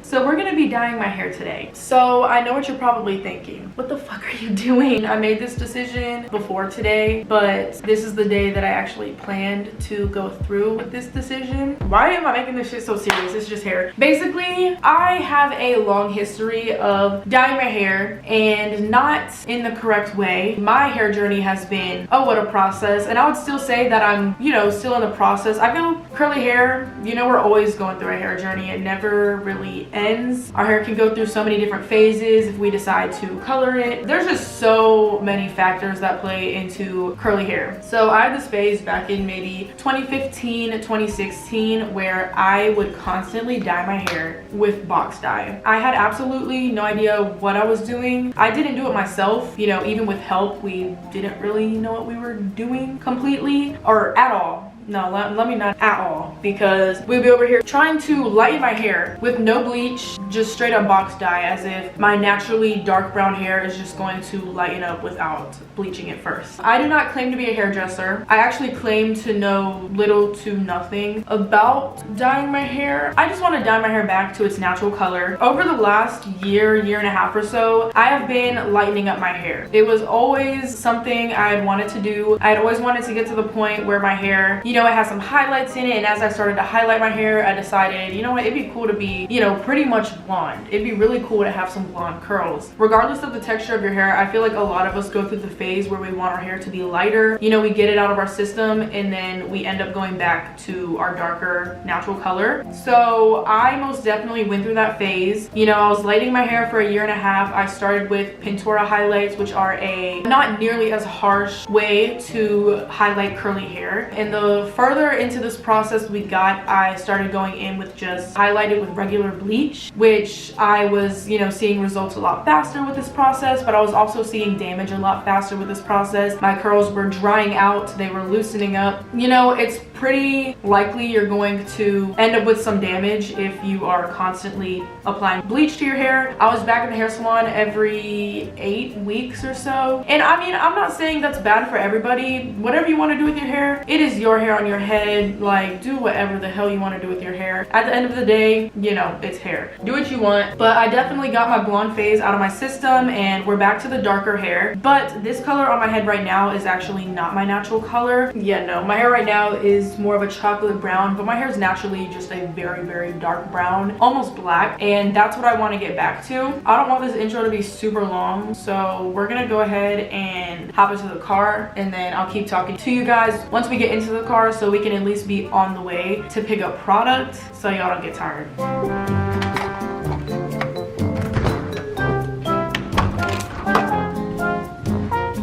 So we're gonna be dyeing my hair today. So I know what you're probably thinking. What the fuck are you doing? I made this decision before today, but this is the day that I actually planned to go through with this decision. Why am I making this shit so serious? It's just hair. Basically, I have a long history of dyeing my hair and not in the correct way. My hair journey has been, oh, what a process. And I would still say that I'm, you know, still in the process. I feel curly hair, you know, we're always going through a hair journey. It never really ends. Our hair can go through so many different phases if we decide to color it. There's just so many factors that play into curly hair. So I had this phase back in maybe 2015, 2016 where I would constantly dye my hair with box dye. I had absolutely no idea what I was doing. I didn't do it myself, you know, even with help, we didn't really know what we were doing completely or at all. No, let me not at all, because we'd be over here trying to lighten my hair with no bleach, just straight up box dye, as if my naturally dark brown hair is just going to lighten up without bleaching it first. I do not claim to be a hairdresser. I actually claim to know little to nothing about dyeing my hair. I just want to dye my hair back to its natural color. Over the last year and a half or so, I have been lightening up my hair. It was always something I had wanted to do. I had always wanted to get to the point where my hair, you know, it has some highlights in it, and as I started to highlight my hair, I decided, you know what, it'd be cool to be, you know, pretty much blonde. It'd be really cool to have some blonde curls. Regardless of the texture of your hair, I feel like a lot of us go through the phase where we want our hair to be lighter. You know, we get it out of our system and then we end up going back to our darker natural color. So I most definitely went through that phase. You know, I was lightening my hair for a year and a half. I started with Pintura highlights, which are a not nearly as harsh way to highlight curly hair. And the further into this process we got, I started going in with just highlighted with regular bleach, which I was, you know, seeing results a lot faster with this process, but I was also seeing damage a lot faster with this process. My curls were drying out, they were loosening up. You know, it's pretty likely you're going to end up with some damage if you are constantly applying bleach to your hair. I was back in the hair salon every 8 weeks or so. And I mean, I'm not saying that's bad for everybody. Whatever you want to do with your hair, it is your hair on your head. Like, do whatever the hell you want to do with your hair. At the end of the day, you know, it's hair. Do what you want. But I definitely got my blonde phase out of my system and we're back to the darker hair. But this color on my head right now is actually not my natural color. Yeah, no, my hair right now is more of a chocolate brown, but my hair is naturally just a very, very dark brown, almost black, and that's what I want to get back to. I don't want this intro to be super long, so we're gonna go ahead and hop into the car and then I'll keep talking to you guys once we get into the car so we can at least be on the way to pick up product so y'all don't get tired.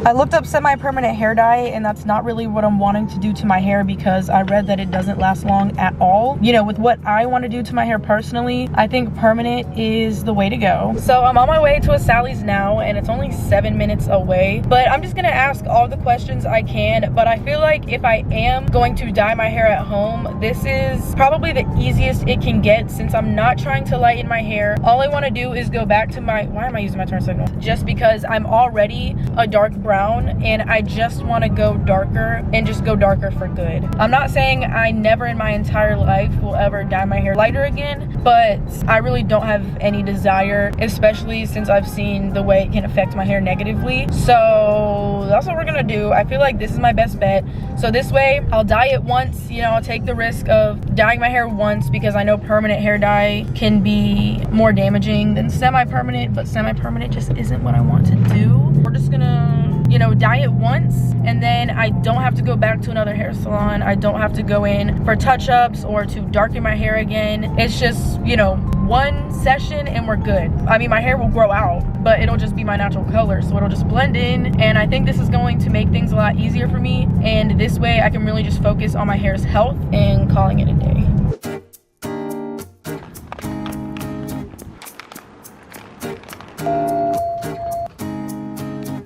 I looked up semi-permanent hair dye and that's not really what I'm wanting to do to my hair because I read that it doesn't last long at all. You know, with what I want to do to my hair personally, I think permanent is the way to go. So I'm on my way to a Sally's now and it's only 7 minutes away, but I'm just gonna ask all the questions I can. But I feel like if I am going to dye my hair at home, this is probably the easiest it can get since I'm not trying to lighten my hair. All I want to do is go back to my, why am I using my turn signal? Just because I'm already a dark brown and I just want to go darker and just go darker for good. I'm not saying I never in my entire life will ever dye my hair lighter again, but I really don't have any desire, especially since I've seen the way it can affect my hair negatively. So that's what we're gonna do. I feel like this is my best bet. So this way I'll dye it once, you know, I'll take the risk of dyeing my hair once because I know permanent hair dye can be more damaging than semi-permanent, but semi-permanent just isn't what I want to do. We're just gonna, you know, dye it once and then I don't have to go back to another hair salon. I don't have to go in for touch-ups or to darken my hair again. It's just, you know, one session and we're good. I mean, my hair will grow out, but it'll just be my natural color, so it'll just blend in. And I think this is going to make things a lot easier for me, and this way I can really just focus on my hair's health and calling it a day.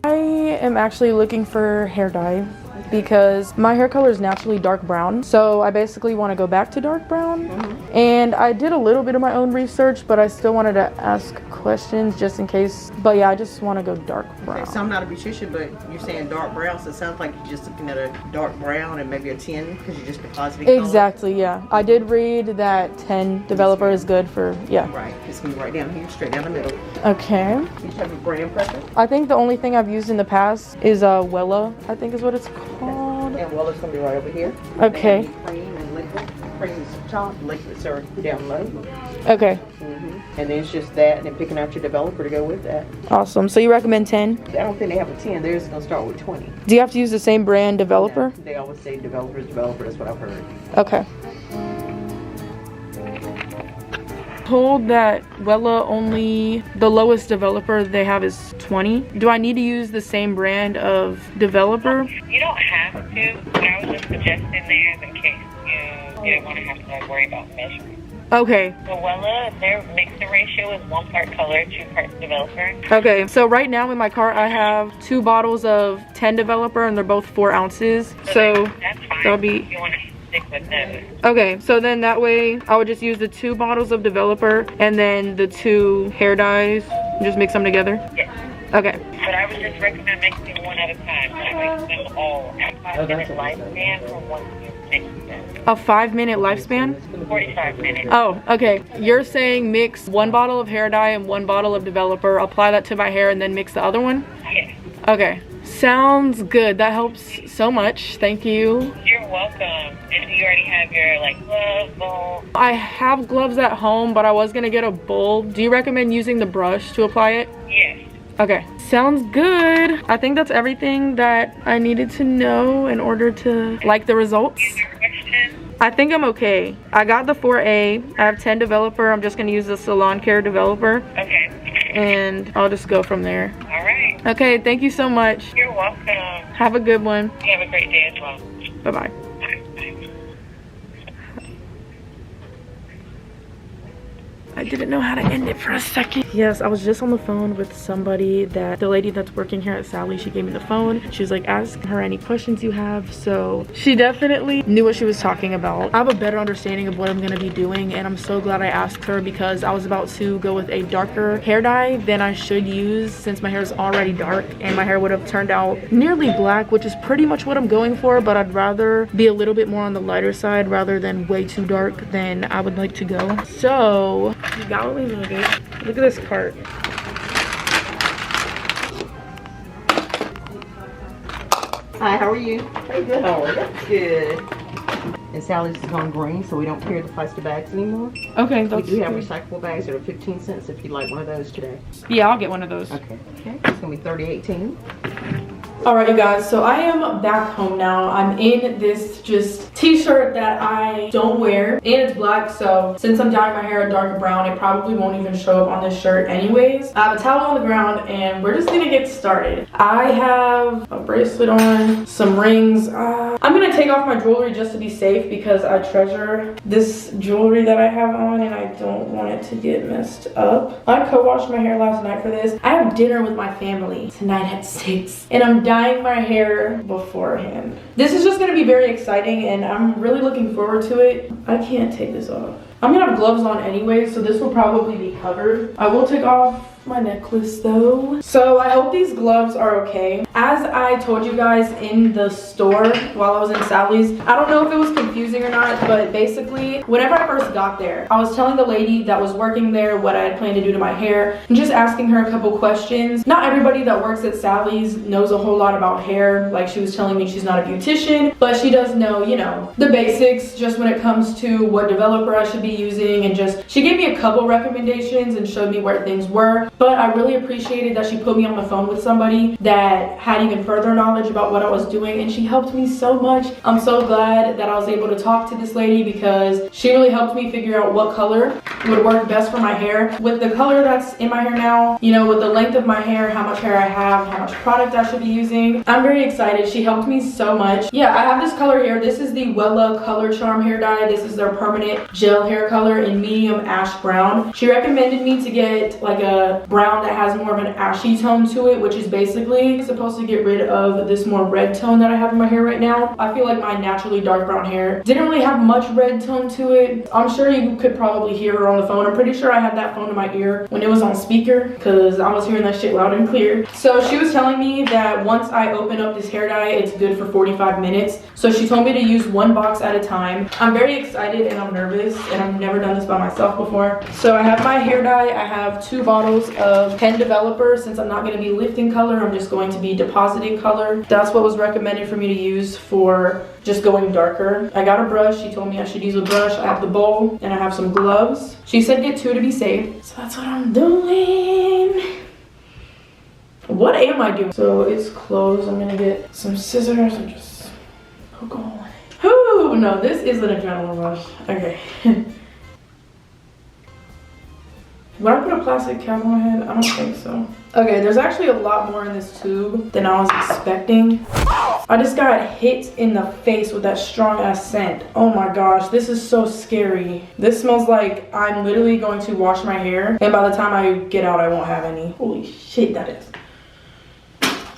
I am actually looking for hair dye because my hair color is naturally dark brown, so I basically want to go back to dark brown. And I did a little bit of my own research, but I still wanted to ask questions just in case. But yeah, I just want to go dark brown. Okay, so I'm not a beautician, but you're saying dark brown, so it sounds like you're just looking at a dark brown and maybe a 10 because you're just depositing color. Exactly, yeah. I did read that 10 developer is good for, yeah. Right, it's going to be right down here, straight down the middle. Okay. You have a brand preference? I think the only thing I've used in the past is Wella, I think is what it's called. And Wella's going to be right over here. Okay. And cream and liquid. Cream is top, liquids are down low. Okay. And then it's just that, and then picking out your developer to go with that. Awesome. So you recommend 10? I don't think they have a 10. Theirs is going to start with 20. Do you have to use the same brand developer? No, they always say developer is developer. That's what I've heard. Okay. Told that Wella only, the lowest developer they have is 20. Do I need to use the same brand of developer? You don't have to, but I was just suggesting theirs in case you didn't want to have to like worry about measuring. Okay. So Wella, their mixing ratio is 1 part color, 2 parts developer. Okay, so right now in my cart I have 2 bottles of 10 developer and they're both 4 ounces. So that's fine. that'll be... If you want to stick with those. Okay, so then that way I would just use the 2 bottles of developer and then the 2 hair dyes and just mix them together? Yes. Okay. But I would just recommend mixing one at a time. Not mix them all. At 5-minute lifespan from once you mix them. A 5-minute lifespan? 45 minutes. Oh, okay. You're saying mix 1 bottle of hair dye and 1 bottle of developer, apply that to my hair, and then mix the other one? Yes. Okay. Sounds good. That helps so much. Thank you. You're welcome. And do you already have your like gloves, bowl? I have gloves at home, but I was gonna get a bowl. Do you recommend using the brush to apply it? Yes. Okay. Sounds good. I think that's everything that I needed to know in order to like the results. I think I'm okay. I got the 4A. I have 10 developer. I'm just gonna use the salon care developer. Okay. And I'll just go from there. All right. Okay, thank you so much. You're welcome. Have a good one. You have a great day as well. Bye-bye. I didn't know how to end it for a second. Yes, I was just on the phone with somebody that the lady that's working here at Sally, she gave me the phone. She was like, ask her any questions you have. So she definitely knew what she was talking about. I have a better understanding of what I'm gonna be doing, and I'm so glad I asked her because I was about to go with a darker hair dye than I should use since my hair is already dark and my hair would have turned out nearly black, which is pretty much what I'm going for, but I'd rather be a little bit more on the lighter side rather than way too dark than I would like to go. So you got what we needed. Look at this cart. Hi, how are you? Pretty good. How are you? That's good. And Sally's is gone green, so we don't carry the plastic bags anymore. Okay, We that's do have good. recyclable bags that are 15 cents if you'd like one of those today. Yeah, I'll get one of those. Okay. Okay. It's gonna be 30.18. All right, you guys, so I am back home now. I'm in this just t-shirt that I don't wear, and it's black, so since I'm dyeing my hair a dark brown, it probably won't even show up on this shirt anyways. I have a towel on the ground, and we're just gonna get started. I have a bracelet on, some rings. I'm gonna take off my jewelry just to be safe because I treasure this jewelry that I have on, and I don't want it to get messed up. I co-washed my hair last night for this. I have dinner with my family tonight at 6, and I'm dyeing my hair beforehand. This is just gonna be very exciting and I'm really looking forward to it. I can't take this off. I'm gonna have gloves on anyway, so this will probably be covered. I will take off my necklace though. So I hope these gloves are okay. As I told you guys in the store while I was in Sally's, I don't know if it was confusing or not, but basically whenever I first got there, I was telling the lady that was working there what I had planned to do to my hair and just asking her a couple questions. Not everybody that works at Sally's knows a whole lot about hair. Like she was telling me she's not a beautician, but she does know, you know, the basics just when it comes to what developer I should be using, and just she gave me a couple recommendations and showed me where things were. But I really appreciated that she put me on the phone with somebody that had even further knowledge about what I was doing, and she helped me so much. I'm so glad that I was able to talk to this lady because she really helped me figure out what color would work best for my hair. With the color that's in my hair now, you know, with the length of my hair, how much hair I have, how much product I should be using. I'm very excited. She helped me so much. Yeah, I have this color here. This is the Wella Color Charm hair dye. This is their permanent gel hair color in medium ash brown. She recommended me to get like a brown that has more of an ashy tone to it, which is basically supposed to get rid of this more red tone that I have in my hair right now. I feel like my naturally dark brown hair didn't really have much red tone to it. I'm sure you could probably hear her on the phone. I'm pretty sure I had that phone in my ear when it was on speaker because I was hearing that shit loud and clear. So she was telling me that once I open up this hair dye, it's good for 45 minutes. So she told me to use one box at a time. I'm very excited and I'm nervous, and I've never done this by myself before. So I have my hair dye. I have 2 bottles of Pen Developer. Since I'm not going to be lifting color, I'm just going to be depositing color. That's what was recommended for me to use for just going darker. I got a brush. She told me I should use a brush. I have the bowl and I have some gloves. She said get 2 to be safe. So that's what I'm doing. What am I doing? So it's closed. I'm gonna get some scissors and just poke a hole in it. Whew, no, this is an adrenaline rush. Okay. Would I put a plastic cap on my head? I don't think so. Okay, there's actually a lot more in this tube than I was expecting. I just got hit in the face with that strong ass scent. Oh my gosh, this is so scary. This smells like I'm literally going to wash my hair, and by the time I get out, I won't have any. Holy shit, that is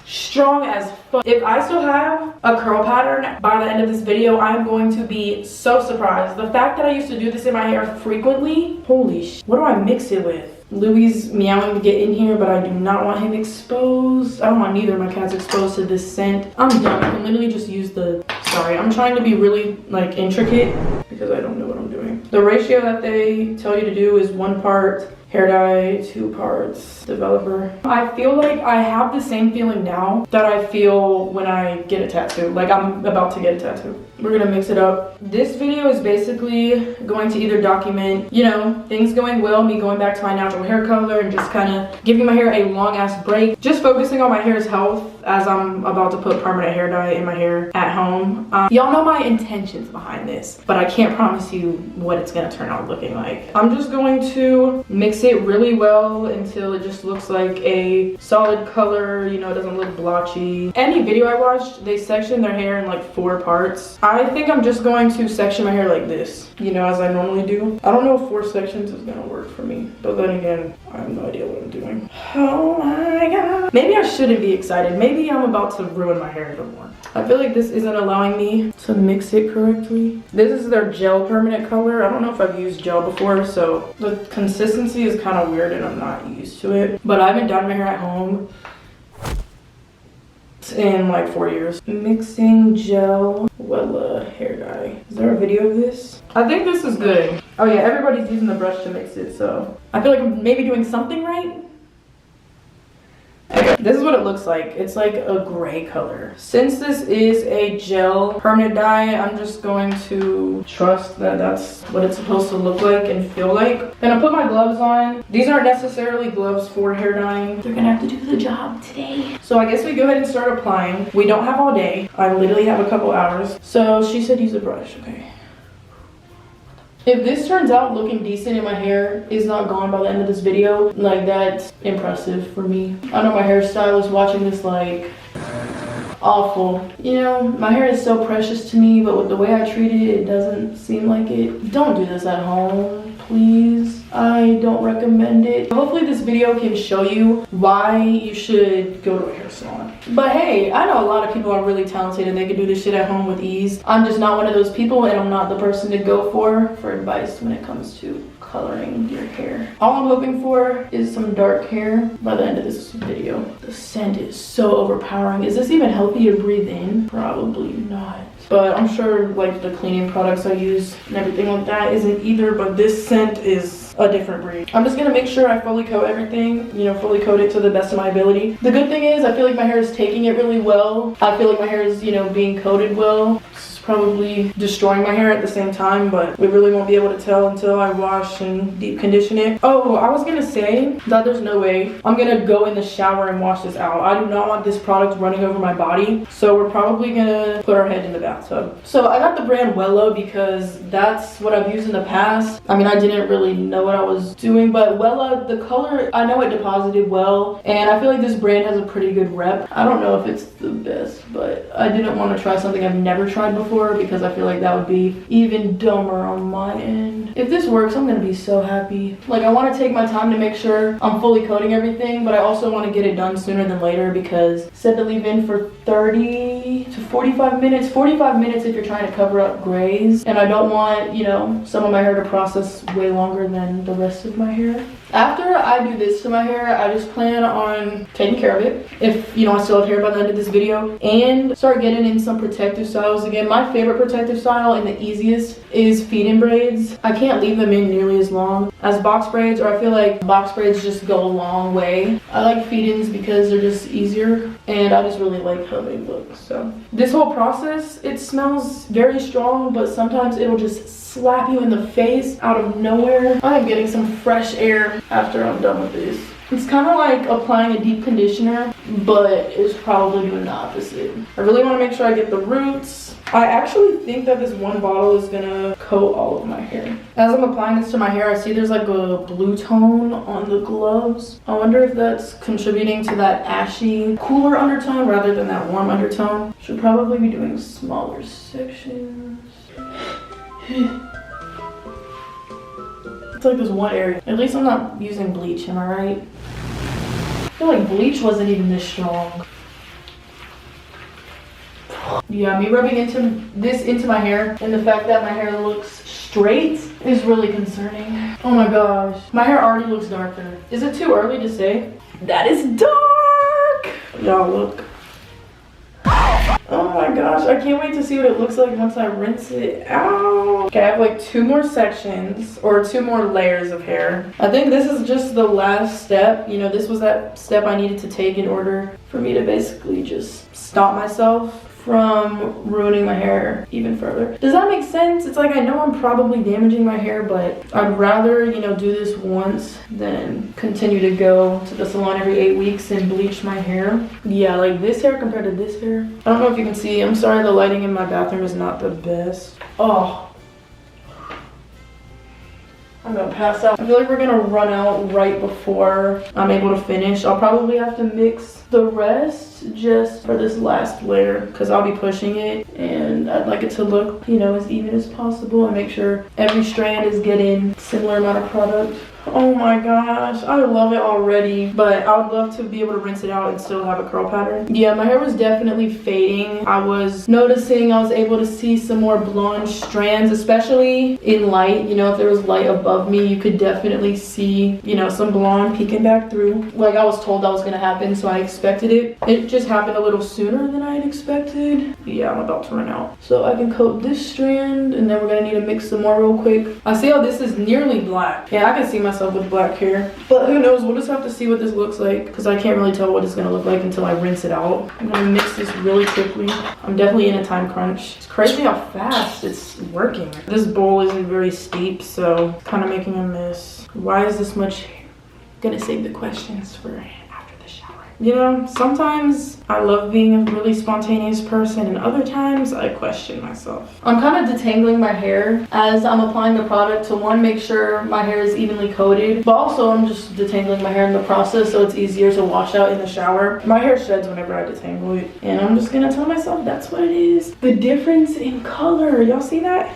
strong as fuck. If I still have a curl pattern by the end of this video, I'm going to be so surprised. The fact that I used to do this in my hair frequently, holy shit. What do I mix it with? Louie's meowing to get in here, but I do not want him exposed. I don't want neither of my cats exposed to this scent. I'm done. I can literally just use the, sorry, I'm trying to be really like intricate because I don't know what I'm doing. The ratio that they tell you to do is 1 part hair dye, 2 parts developer. I feel like I have the same feeling now that I feel when I get a tattoo. Like I'm about to get a tattoo. We're gonna mix it up. This video is basically going to either document, you know, things going well, me going back to my natural hair color and just kind of giving my hair a long ass break. Just focusing on my hair's health as I'm about to put permanent hair dye in my hair at home. Y'all know my intentions behind this, but I can't promise you what it's gonna turn out looking like. I'm just going to mix it really well until it just looks like a solid color, you know, it doesn't look blotchy. Any video I watched, they section their hair in like 4 parts. I think I'm just going to section my hair like this, you know, as I normally do. I don't know if 4 sections is gonna work for me, but then again, I have no idea what I'm doing. Oh my god. Maybe I shouldn't be excited. Maybe I'm about to ruin my hair even more. I feel like this isn't allowing me to mix it correctly. This is their gel permanent color. I don't know if I've used gel before, so the consistency is kind of weird and I'm not used to it. But I haven't done my hair at home in like 4 years. Mixing gel Wella hair dye. Is there a video of this? I think this is good. Oh yeah, everybody's using the brush to mix it, so I feel like I'm maybe doing something right. Okay, this is what it looks like. It's like a gray color. Since this is a gel permanent dye, I'm just going to trust that that's what it's supposed to look like and feel like. Then I put my gloves on. These aren't necessarily gloves for hair dyeing. They're gonna have to do the job today. So I guess we go ahead and start applying. We don't have all day. I literally have a couple hours. So she said use a brush, okay. If this turns out looking decent and my hair is not gone by the end of this video, like that's impressive for me. I know my hairstylist watching this like awful. You know, my hair is so precious to me, but with the way I treat it, it doesn't seem like it. Don't do this at home, please. I don't recommend it. Hopefully this video can show you why you should go to a hair salon. But hey, I know a lot of people are really talented and they can do this shit at home with ease. I'm just not one of those people, and I'm not the person to go for advice when it comes to coloring your hair. All I'm hoping for is some dark hair by the end of this video. The scent is so overpowering. Is this even healthy to breathe in? Probably not. But I'm sure like the cleaning products I use and everything like that isn't either, but this scent is a different breed. I'm just gonna make sure I fully coat everything, you know, fully coat it to the best of my ability. The good thing is I feel like my hair is taking it really well. I feel like my hair is, you know, being coated well. This is probably destroying my hair at the same time, but we really won't be able to tell until I wash and deep condition it. Oh, I was gonna say that there's no way I'm gonna go in the shower and wash this out. I do not want this product running over my body, so we're probably gonna put our head in the bathtub. So I got the brand Wella because that's what I've used in the past. I mean, I didn't really know what I was doing, but Wella, the color, I know it deposited well, and I feel like this brand has a pretty good rep. I don't know if it's the best, but I didn't want to try something I've never tried before because I feel like that would be even dumber on my end. If this works, I'm gonna be so happy. Like, I want to take my time to make sure I'm fully coating everything, but I also want to get it done sooner than later because said to leave in for 30 to 45 minutes. 45 minutes if you're trying to cover up grays, and I don't want, you know, some of my hair to process way longer than the rest of my hair. After I do this to my hair, I just plan on taking care of it, if, you know, I still have hair by the end of this video, and start getting in some protective styles again. My favorite protective style and the easiest is feed-in braids. I can't leave them in nearly as long as box braids, or I feel like box braids just go a long way. I like feed-ins because they're just easier, and I just really like how they look. So this whole process, it smells very strong, but sometimes it'll just slap you in the face out of nowhere. I am getting some fresh air after I'm done with this. It's kind of like applying a deep conditioner, but it's probably doing the opposite. I really want to make sure I get the roots. I actually think that this one bottle is gonna coat all of my hair. As I'm applying this to my hair, I see there's like a blue tone on the gloves. I wonder if that's contributing to that ashy, cooler undertone rather than that warm undertone. Should probably be doing smaller sections. It's like this one area. At least I'm not using bleach, am I right? I feel like bleach wasn't even this strong. Yeah, me rubbing into my hair and the fact that my hair looks straight is really concerning. Oh my gosh, my hair already looks darker. Is it too early to say? That is dark! Y'all look. Oh my gosh, I can't wait to see what it looks like once I rinse it out. Okay, I have like 2 more sections or 2 more layers of hair. I think this is just the last step. You know, this was that step I needed to take in order for me to basically just stop myself from ruining my hair even further. Does that make sense? It's like, I know I'm probably damaging my hair, but I'd rather, you know, do this once than continue to go to the salon every 8 weeks and bleach my hair. Yeah, like this hair compared to this hair. I don't know if you can see. I'm sorry, the lighting in my bathroom is not the best. Oh, I'm gonna pass out. I feel like we're gonna run out right before I'm able to finish. I'll probably have to mix the rest just for this last layer because I'll be pushing it, and I'd like it to look, you know, as even as possible and make sure every strand is getting similar amount of product. Oh my gosh, I love it already, but I would love to be able to rinse it out and still have a curl pattern. Yeah, my hair was definitely fading. I was noticing I was able to see some more blonde strands, especially in light. You know, if there was light above me, you could definitely see, you know, some blonde peeking back through. Like I was told that was gonna happen, so I expected it. It just happened a little sooner than I had expected. Yeah, I'm about to run out. So I can coat this strand, and then we're gonna need to mix some more real quick. I see how this is nearly black. Yeah, I can see myself with black hair, but who knows, we'll just have to see what this looks like because I can't really tell what it's gonna look like until I rinse it out. I'm gonna mix this really quickly. I'm definitely in a time crunch. It's crazy how fast it's working. This bowl isn't very steep, so it's kind of making a mess. Why is this much hair? I'm gonna save the questions for after the shower. You know, sometimes I love being a really spontaneous person, and other times I question myself. I'm kind of detangling my hair as I'm applying the product to, one, make sure my hair is evenly coated, but also I'm just detangling my hair in the process so it's easier to wash out in the shower. My hair sheds whenever I detangle it, and I'm just gonna tell myself that's what it is. The difference in color, y'all see that?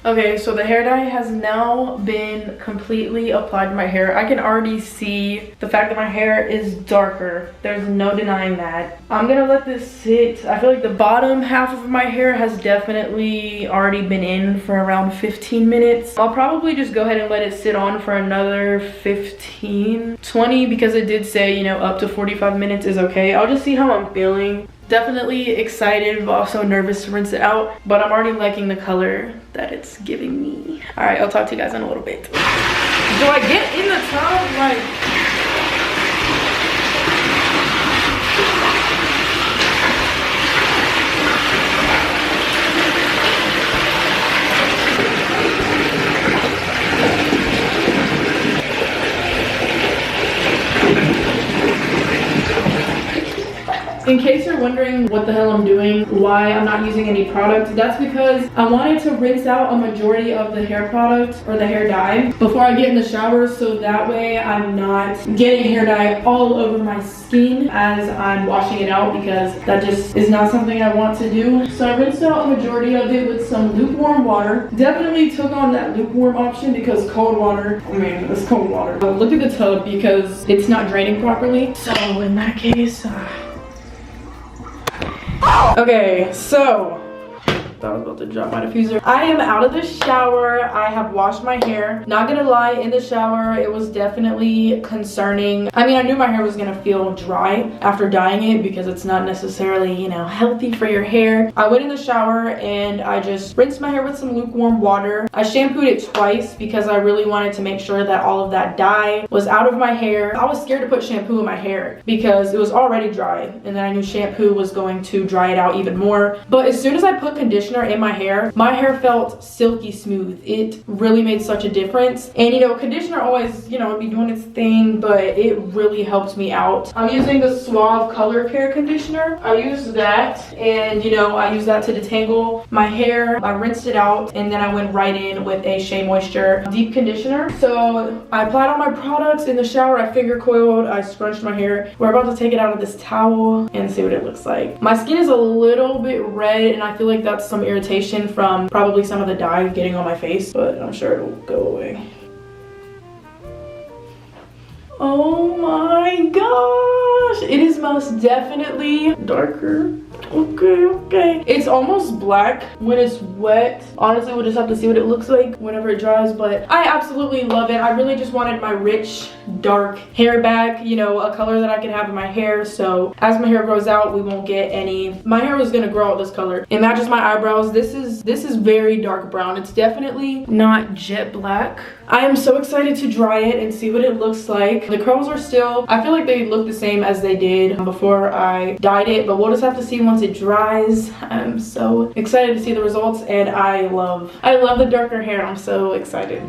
Okay, so the hair dye has now been completely applied to my hair. I can already see the fact that my hair is darker. There's no denying that. I'm gonna let this sit. I feel like the bottom half of my hair has definitely already been in for around 15 minutes. I'll probably just go ahead and let it sit on for another 15, 20, because it did say, you know, up to 45 minutes is okay. I'll just see how I'm feeling. Definitely excited, but also nervous to rinse it out, but I'm already liking the color that it's giving me. All right, I'll talk to you guys in a little bit. Do I get in the tub? Like, in case you're wondering what the hell I'm doing, why I'm not using any product, that's because I wanted to rinse out a majority of the hair product or the hair dye before I get in the shower, so that way I'm not getting hair dye all over my skin as I'm washing it out, because that just is not something I want to do. So I rinsed out a majority of it with some lukewarm water. Definitely took on that lukewarm option because cold water, I mean, it's cold water. Look at the tub because it's not draining properly. So in that case, okay, so I was about to drop my diffuser. I am out of the shower. I have washed my hair. Not gonna lie, in the shower, it was definitely concerning. I mean, I knew my hair was gonna feel dry after dyeing it because it's not necessarily, you know, healthy for your hair. I went in the shower and I just rinsed my hair with some lukewarm water. I shampooed it twice because I really wanted to make sure that all of that dye was out of my hair. I was scared to put shampoo in my hair because it was already dry, and then I knew shampoo was going to dry it out even more. But as soon as I put conditioner in my hair felt silky smooth. It really made such a difference. And you know, conditioner always, you know, be doing its thing, but it really helped me out. I'm using the Suave Color Care conditioner. I use that, and you know, I use that to detangle my hair. I rinsed it out, and then I went right in with a Shea Moisture deep conditioner. So I applied all my products in the shower. I finger coiled, I scrunched my hair. We're about to take it out of this towel and see what it looks like. My skin is a little bit red, and I feel like that's some irritation from probably some of the dye getting on my face, but I'm sure it'll go away. Oh my gosh, it is most definitely darker. Okay. It's almost black when it's wet. Honestly, we'll just have to see what it looks like whenever it dries, but I absolutely love it. I really just wanted my rich, dark hair back, you know, a color that I can have in my hair, so as my hair grows out, we won't get any. My hair was gonna grow out this color. It matches my eyebrows. This is very dark brown. It's definitely not jet black. I am so excited to dry it and see what it looks like. The curls are still, I feel like they look the same as they did before I dyed it, but we'll just have to see once it dries. I'm so excited to see the results, and I love the darker hair. I'm so excited.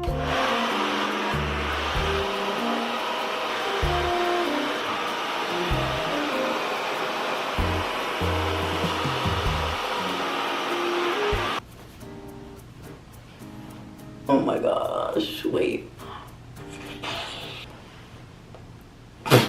Oh my gosh, wait.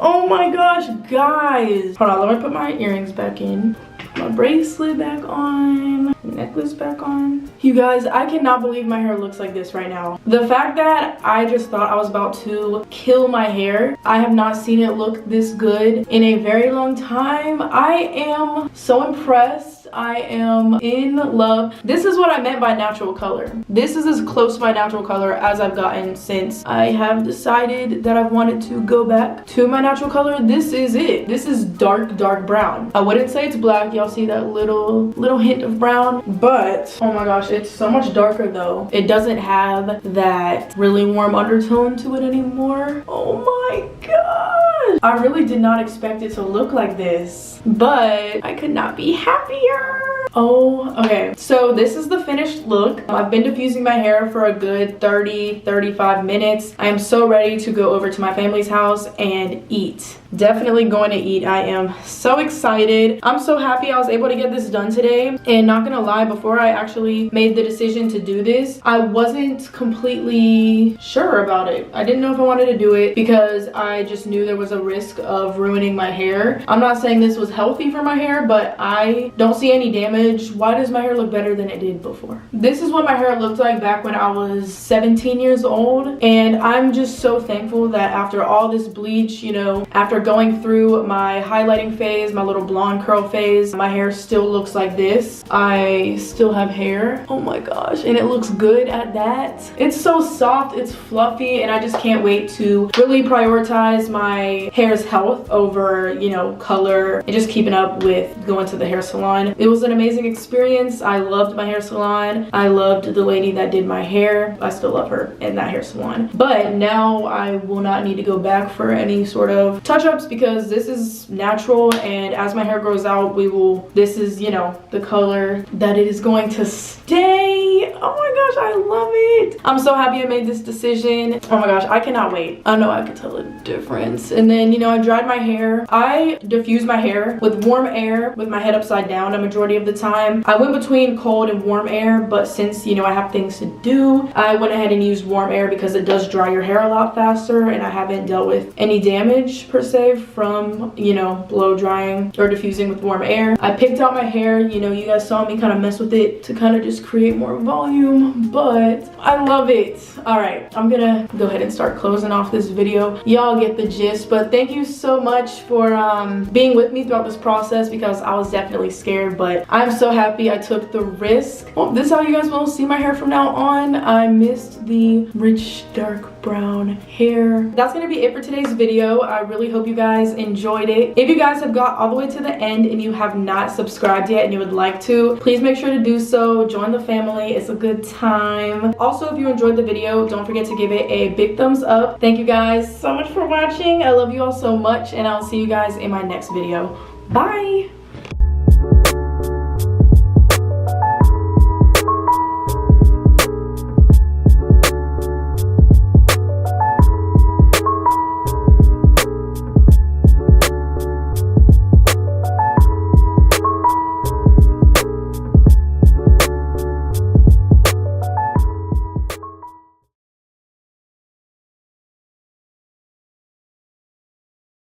Oh my gosh, guys. Hold on, let me put my earrings back in. My bracelet back on, necklace back on. You guys, I cannot believe my hair looks like this right now. The fact that I just thought I was about to kill my hair, I have not seen it look this good in a very long time. I am so impressed. I am in love. This is what I meant by natural color. This is as close to my natural color as I've gotten since I have decided that I've wanted to go back to my natural color. This is it. This is dark brown. I wouldn't say it's black. Y'all see that little hint of brown, but oh my gosh, it's so much darker though. It doesn't have that really warm undertone to it anymore. Oh my gosh. I really did not expect it to look like this, but I could not be happier. Oh, okay. So this is the finished look. I've been diffusing my hair for a good 30-35 minutes. I am so ready to go over to my family's house and eat. Definitely going to eat. I am so excited. I'm so happy I was able to get this done today. And not gonna lie, before I actually made the decision to do this, I wasn't completely sure about it. I didn't know if I wanted to do it because I just knew there was a risk of ruining my hair. I'm not saying this was healthy for my hair, but I don't see any damage. Why does my hair look better than it did before? This is what my hair looked like back when I was 17 years old. And I'm just so thankful that after all this bleach, you know, after after going through my highlighting phase, my little blonde curl phase, my hair still looks like this. I still have hair. Oh my gosh, and it looks good at that. It's so soft, it's fluffy, and I just can't wait to really prioritize my hair's health over, you know, color and just keeping up with going to the hair salon. It was an amazing experience. I loved my hair salon. I loved the lady that did my hair. I still love her in that hair salon. But now I will not need to go back for any sort of touch-ups because this is natural, and as my hair grows out, this is, you know, the color that it is going to stay. Oh my gosh, I love it. I'm so happy I made this decision. Oh my gosh, I cannot wait. I know I can tell a difference. And then, you know, I dried my hair. I diffused my hair with warm air with my head upside down a majority of the time. I went between cold and warm air, but since, you know, I have things to do, I went ahead and used warm air because it does dry your hair a lot faster, and I haven't dealt with any damage per se from, you know, blow drying or diffusing with warm air. I picked out my hair. You know, you guys saw me kind of mess with it to kind of just create more volume, but I love it. All right, I'm gonna go ahead and start closing off this video. Y'all get the gist, but thank you so much for being with me throughout this process because I was definitely scared, but I'm so happy I took the risk. Well, this is how you guys will see my hair from now on. I missed the rich dark brown hair. That's gonna be it for today's video. I really hope you guys enjoyed it. If you guys have got all the way to the end and you have not subscribed yet and you would like to, please make sure to do so. Join the family. It's a good time. Also, if you enjoyed the video, don't forget to give it a big thumbs up. Thank you guys so much for watching. I love you all so much, and I'll see you guys in my next video. Bye.